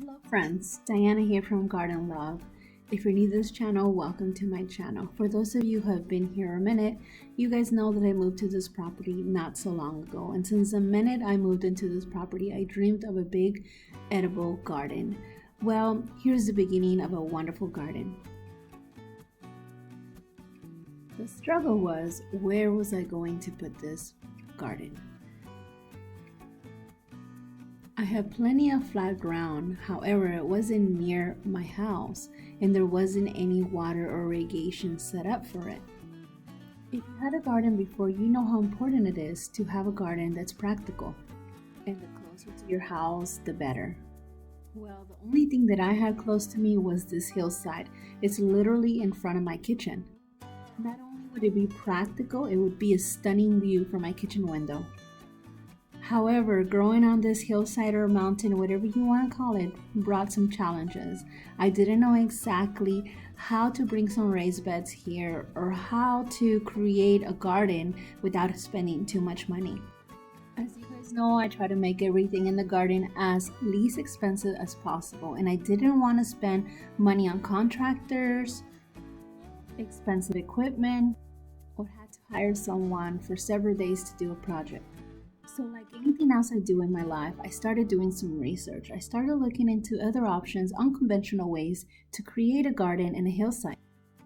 Hello friends, Diana here from Garden Love. If you're new to this channel, welcome to my channel. For those of you who have been here a minute, you guys know that I moved to this property not so long ago. And since the minute I moved into this property, I dreamed of a big edible garden. Well, here's the beginning of a wonderful garden. The struggle was, where was I going to put this garden? I have plenty of flat ground, however it wasn't near my house and there wasn't any water or irrigation set up for it. If you had a garden before, you know how important it is to have a garden that's practical, and the closer to your house the better. Well, the only thing that I had close to me was this hillside. It's literally in front of my kitchen. Not only would it be practical, it would be a stunning view from my kitchen window. However, growing on this hillside or mountain, whatever you want to call it, brought some challenges. I didn't know exactly how to bring some raised beds here or how to create a garden without spending too much money. As you guys know, I try to make everything in the garden as least expensive as possible, and I didn't want to spend money on contractors, expensive equipment, or had to hire someone for several days to do a project. So like anything else I do in my life, I started doing some research. I started looking into other options, unconventional ways to create a garden in a hillside.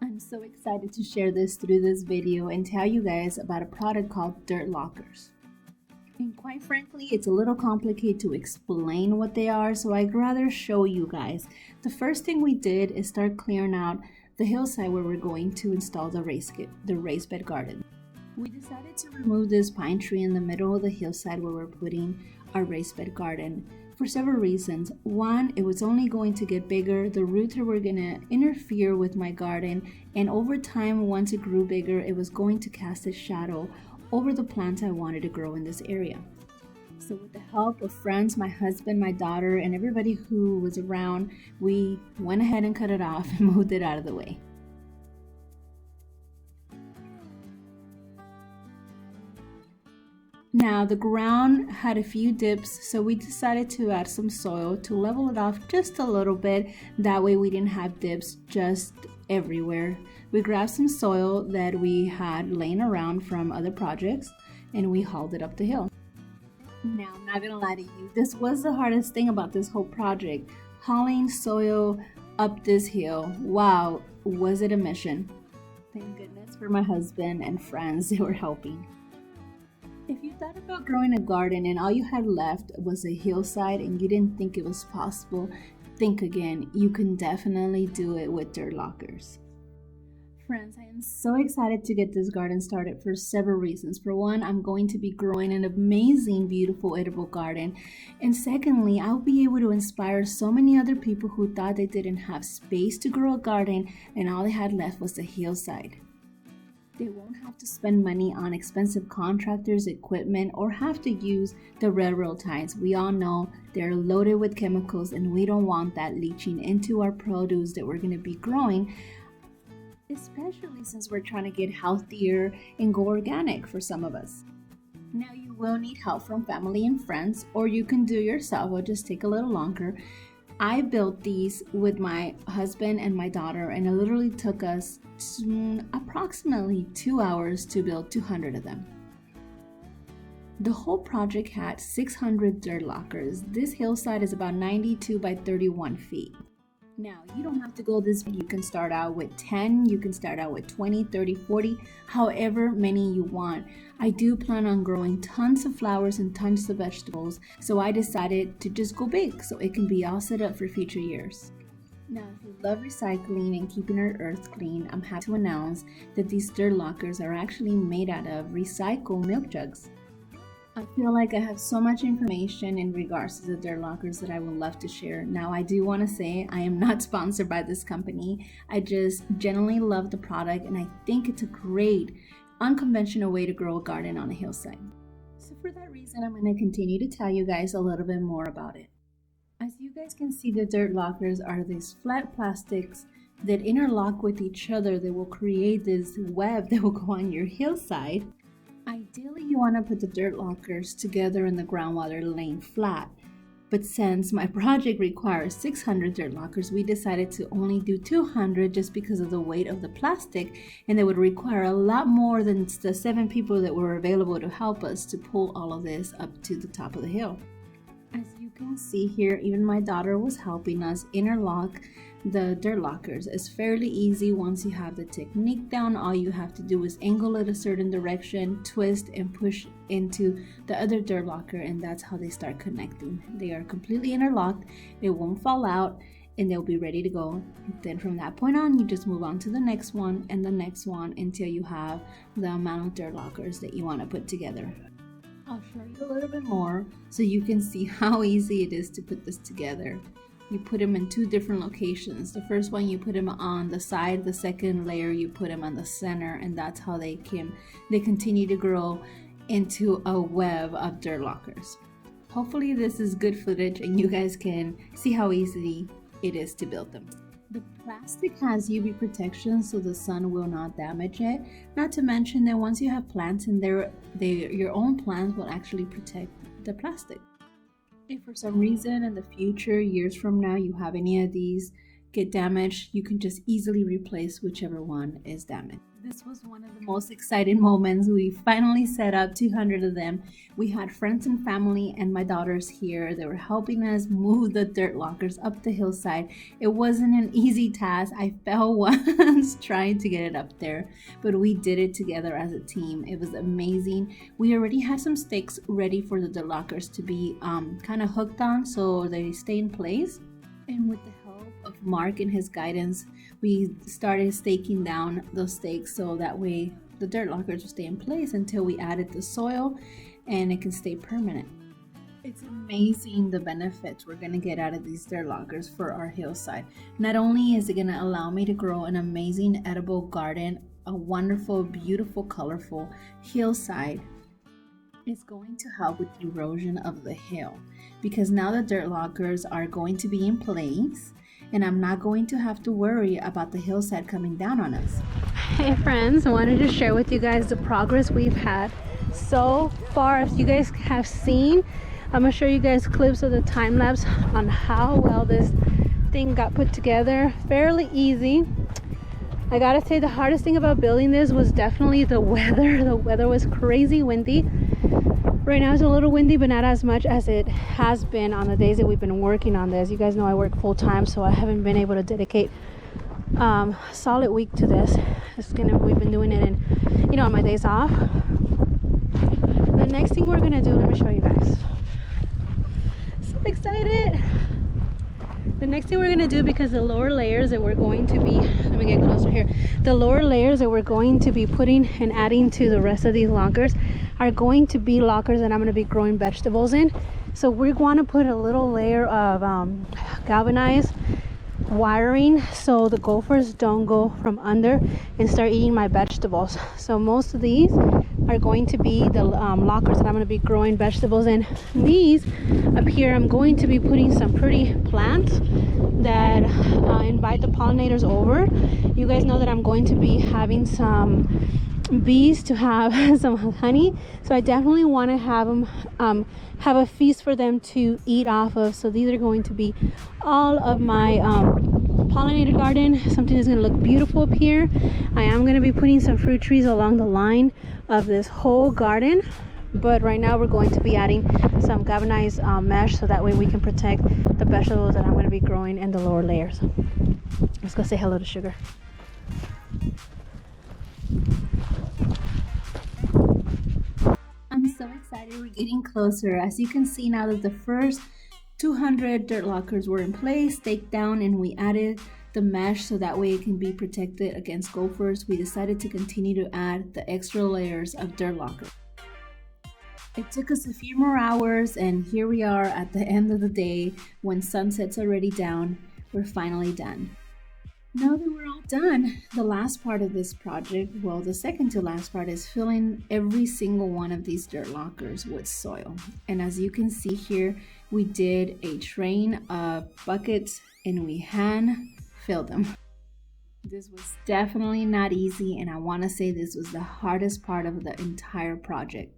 I'm so excited to share this through this video and tell you guys about a product called dirt lockers. And quite frankly, it's a little complicated to explain what they are, so I'd rather show you guys. The first thing we did is start clearing out the hillside where we're going to install the raised bed garden. We decided to remove this pine tree in the middle of the hillside where we're putting our raised bed garden for several reasons. One, it was only going to get bigger. The roots were going to interfere with my garden, and over time, once it grew bigger, it was going to cast a shadow over the plants I wanted to grow in this area. So with the help of friends, my husband, my daughter, and everybody who was around, we went ahead and cut it off and moved it out of the way. Now the ground had a few dips, so we decided to add some soil to level it off just a little bit. That way we didn't have dips just everywhere. We grabbed some soil that we had laying around from other projects and we hauled it up the hill. Now I'm not gonna lie to you, this was the hardest thing about this whole project. Hauling soil up this hill, wow, was it a mission. Thank goodness for my husband and friends, they were helping. If you thought about growing a garden and all you had left was a hillside and you didn't think it was possible, think again. You can definitely do it with dirt lockers. Friends, I am so excited to get this garden started for several reasons. For one, I'm going to be growing an amazing, beautiful, edible garden. And secondly, I'll be able to inspire so many other people who thought they didn't have space to grow a garden and all they had left was a hillside. They won't have to spend money on expensive contractors, equipment, or have to use the railroad ties. We all know they're loaded with chemicals and we don't want that leaching into our produce that we're going to be growing, especially since we're trying to get healthier and go organic for some of us. Now you will need help from family and friends, or you can do it yourself. It'll just take a little longer. I built these with my husband and my daughter, and it literally took us approximately 2 hours to build 200 of them. The whole project had 600 dirt lockers. This hillside is about 92 by 31 feet. Now, you don't have to go this big. You can start out with 10, you can start out with 20, 30, 40, however many you want. I do plan on growing tons of flowers and tons of vegetables, so I decided to just go big so it can be all set up for future years. Now, if you love recycling and keeping our earth clean, I'm happy to announce that these dirt lockers are actually made out of recycled milk jugs. I feel like I have so much information in regards to the dirt lockers that I would love to share. Now, I do want to say I am not sponsored by this company. I just genuinely love the product and I think it's a great unconventional way to grow a garden on a hillside. So for that reason, I'm going to continue to tell you guys a little bit more about it. As you guys can see, the dirt lockers are these flat plastics that interlock with each other that will create this web that will go on your hillside. Ideally, you want to put the dirt lockers together in the ground while they're laying flat. But since my project requires 600 dirt lockers, we decided to only do 200 just because of the weight of the plastic, and it would require a lot more than the 7 people that were available to help us to pull all of this up to the top of the hill. As you can see here, even my daughter was helping us interlock the dirt lockers. It's fairly easy once you have the technique down. All you have to do is angle it a certain direction, twist, and push into the other dirt locker, and that's how they start connecting. They are completely interlocked, it won't fall out, and they'll be ready to go. Then from that point on, you just move on to the next one and the next one until you have the amount of dirt lockers that you want to put together. I'll show you a little bit more so you can see how easy it is to put this together. You put them in 2 different locations. The first one you put them on the side, the second layer you put them on the center, and that's how they continue to grow into a web of dirt lockers. Hopefully this is good footage and you guys can see how easy it is to build them. The plastic has UV protection so the sun will not damage it. Not to mention that once you have plants in there, your own plants will actually protect the plastic. If for some reason in the future, years from now, you have any of these get damaged, you can just easily replace whichever one is damaged. This was one of the most exciting moments. We finally set up 200 of them. We had friends and family and my daughters here. They were helping us move the dirt lockers up the hillside. It wasn't an easy task. I fell once trying to get it up there, but we did it together as a team. It was amazing. We already had some stakes ready for the dirt lockers to be kind of hooked on so they stay in place. And with the help of Mark and his guidance, we started staking down those stakes so that way the dirt lockers will stay in place until we added the soil and it can stay permanent. It's amazing the benefits we're going to get out of these dirt lockers for our hillside. Not only is it going to allow me to grow an amazing edible garden, a wonderful, beautiful, colorful hillside, it's going to help with erosion of the hill because now the dirt lockers are going to be in place and I'm not going to have to worry about the hillside coming down on us. Hey friends, I wanted to share with you guys the progress we've had so far. As you guys have seen, I'm gonna show you guys clips of the time lapse on how well this thing got put together. Fairly easy. I gotta say the hardest thing about building this was definitely the weather. The weather was crazy windy. Right now it's a little windy, but not as much as it has been on the days that we've been working on this. You guys know I work full-time, so I haven't been able to dedicate a solid week to this. We've been doing it in, on my days off. The next thing we're gonna do, let me show you guys. So excited! The next thing we're going to do, because the lower layers that we're going to be, let me get closer here, the lower layers that we're going to be putting and adding to the rest of these lockers are going to be lockers that I'm going to be growing vegetables in. So we want to put a little layer of galvanized wiring so the gophers don't go from under and start eating my vegetables. So most of these are going to be the lockers that I'm going to be growing vegetables in. These up here, I'm going to be putting some pretty plants that invite the pollinators over. You guys know that I'm going to be having some bees to have some honey, so I definitely want to have them have a feast for them to eat off of. So these are going to be all of my pollinator garden, something that's going to look beautiful up here. I am going to be putting some fruit trees along the line of this whole garden, but right now we're going to be adding some galvanized mesh so that way we can protect the vegetables that I'm going to be growing in the lower layers. Let's go say hello to Sugar. I'm so excited. We're getting closer. As you can see now that the first 200 dirt lockers were in place, staked down, and we added the mesh so that way it can be protected against gophers, we decided to continue to add the extra layers of dirt locker. It took us a few more hours, and here we are at the end of the day when sunset's already down. We're finally done. Now that we're all done, the last part of this project, well, the second to last part, is filling every single one of these dirt lockers with soil. And as you can see here, we did a train of buckets and we hand filled them. This was definitely not easy, and I want to say this was the hardest part of the entire project.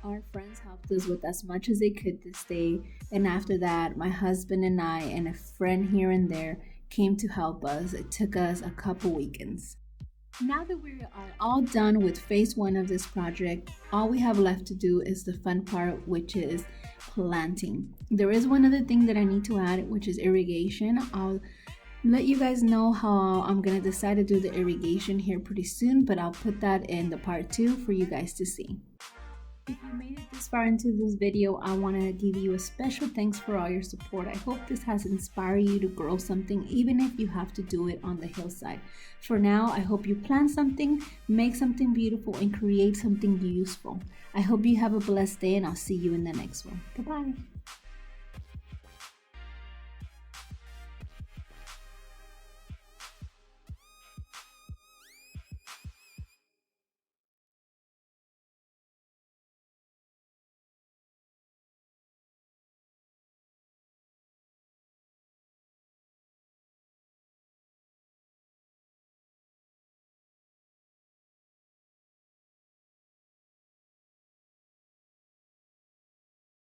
Our friends helped us with as much as they could this day, and after that, my husband and I and a friend here and there came to help us. It took us a couple weekends. Now that we are all done with phase 1 of this project, all we have left to do is the fun part, which is planting. There is one other thing that I need to add, which is irrigation. I'll let you guys know how I'm gonna decide to do the irrigation here pretty soon, but I'll put that in the part 2 for you guys to see. If you made it this far into this video, I want to give you a special thanks for all your support. I hope this has inspired you to grow something, even if you have to do it on the hillside. For now, I hope you plant something, make something beautiful, and create something useful. I hope you have a blessed day, and I'll see you in the next one. Bye-bye.